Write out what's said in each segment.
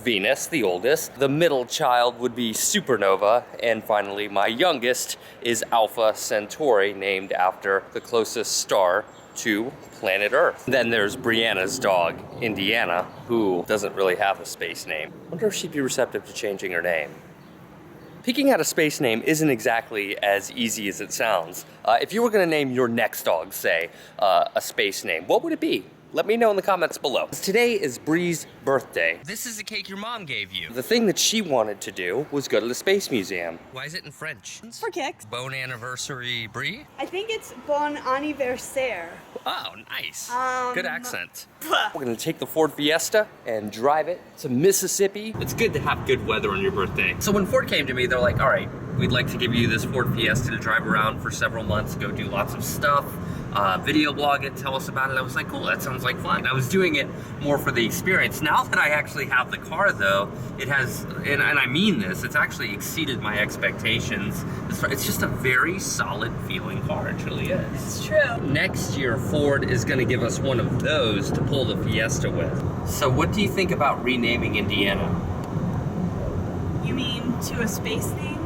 Venus, the oldest. The middle child would be Supernova. And finally, my youngest is Alpha Centauri, named after the closest star to planet Earth. Then there's Brianna's dog, Indiana, who doesn't really have a space name. I wonder if she'd be receptive to changing her name. Picking out a space name isn't exactly as easy as it sounds. If you were gonna name your next dog, say, a space name, what would it be? Let me know in the comments below. Today is Bree's birthday. This is the cake your mom gave you. The thing that she wanted to do was go to the Space Museum. Why is it in French? For kicks. Bon anniversary, Bree? I think it's bon anniversaire. Oh, nice. Good accent. We're gonna take the Ford Fiesta and drive it to Mississippi. It's good to have good weather on your birthday. So when Ford came to me, they're like, all right, we'd like to give you this Ford Fiesta to drive around for several months, go do lots of stuff. Video blog it, tell us about it. I was like, cool, that sounds like fun. I was doing it more for the experience. Now that I actually have the car though, it has, and I mean this, it's actually exceeded my expectations. It's just a very solid feeling car, it truly is. It's true. Next year, Ford is gonna give us one of those to pull the Fiesta with. So what do you think about renaming Indiana? You mean to a space name?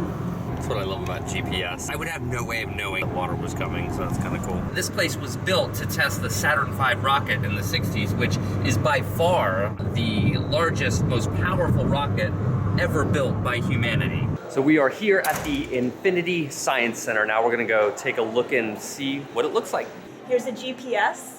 That's what I love about GPS. I would have no way of knowing water was coming, so that's kind of cool. This place was built to test the Saturn V rocket in the 60s, which is by far the largest, most powerful rocket ever built by humanity. So we are here at the Infinity Science Center. Now we're gonna go take a look and see what it looks like. Here's a GPS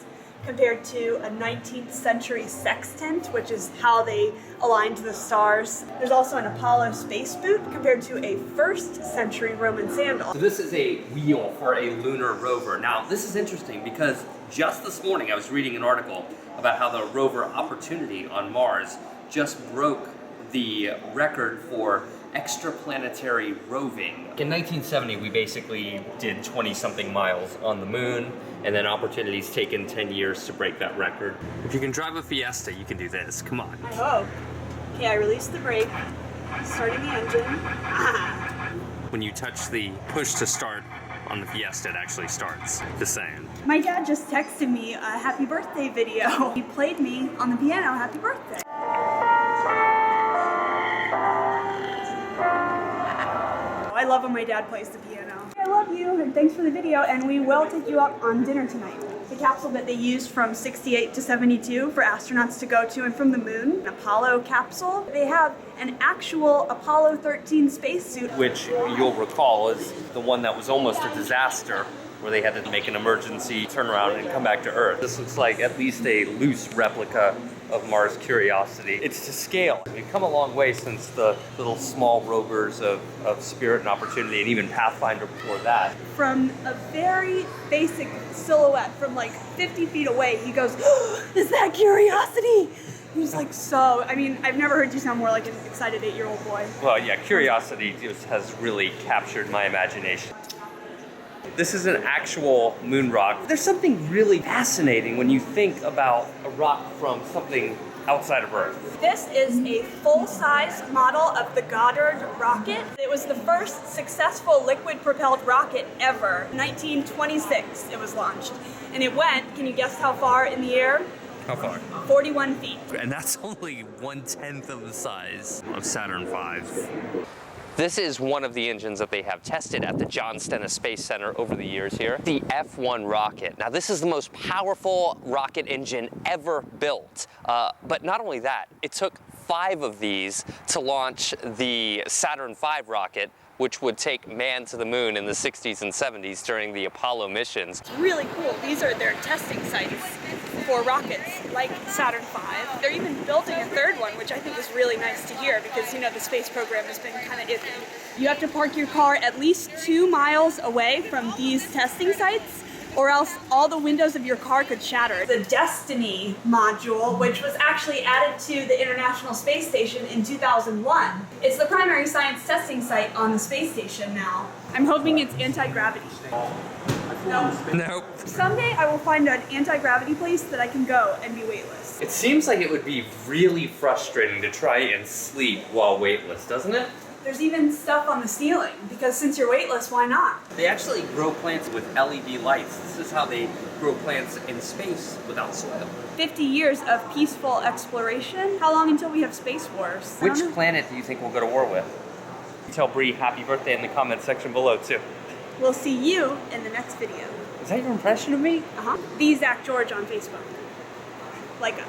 compared to a 19th century sextant, which is how they aligned the stars. There's also an Apollo space boot compared to a 1st century Roman sandal. So this is a wheel for a lunar rover. Now this is interesting because just this morning I was reading an article about how the rover Opportunity on Mars just broke the record for extraplanetary roving. In 1970, we basically did 20-something miles on the moon, and then Opportunity's taken 10 years to break that record. If you can drive a Fiesta, you can do this. Come on. I hope. Okay, I released the brake, starting the engine. When you touch the push to start on the Fiesta, it actually starts. Just saying. My dad just texted me a happy birthday video. He played me on the piano, happy birthday. I love when my dad plays the piano. I love you, and thanks for the video, and we will take you up on dinner tonight. The capsule that they used from 68 to 72 for astronauts to go to and from the moon, an Apollo capsule. They have an actual Apollo 13 spacesuit. Which you'll recall is the one that was almost a disaster, where they had to make an emergency turnaround and come back to Earth. This looks like at least a loose replica of Mars Curiosity. It's to scale. We've come a long way since the little small rovers of Spirit and Opportunity, and even Pathfinder before that. From a very basic silhouette from like 50 feet away, he goes, oh, is that Curiosity? He's like, so, I mean, I've never heard you sound more like an excited 8-year-old boy. Well, yeah, Curiosity just has really captured my imagination. This is an actual moon rock. There's something really fascinating when you think about a rock from something outside of Earth. This is a full-size model of the Goddard rocket. It was the first successful liquid-propelled rocket ever. 1926 it was launched. And it went, can you guess how far in the air? How far? 41 feet. And that's only 1/10 of the size of Saturn V. This is one of the engines that they have tested at the John Stennis Space Center over the years here, the F1 rocket. Now this is the most powerful rocket engine ever built. But not only that, it took 5 of these to launch the Saturn V rocket, which would take man to the moon in the 60s and 70s during the Apollo missions. It's really cool. These are their testing sites for rockets like Saturn V. They're even building a 3rd one, which I think is really nice to hear because, you know, the space program has been kind of iffy. You have to park your car at least 2 miles away from these testing sites, or else all the windows of your car could shatter. The Destiny module, which was actually added to the International Space Station in 2001. It's the primary science testing site on the space station now. I'm hoping it's anti-gravity. Nope. Someday I will find an anti-gravity place that I can go and be weightless. It seems like it would be really frustrating to try and sleep while weightless, doesn't it? There's even stuff on the ceiling, because since you're weightless, why not? They actually grow plants with LED lights. This is how they grow plants in space without soil. 50 years of peaceful exploration. How long until we have space wars? I don't Which know. planet do you think we'll go to war with? Tell Bree happy birthday in the comment section below too. We'll see you in the next video. Is that your impression of me? The Zach George on Facebook. Like us.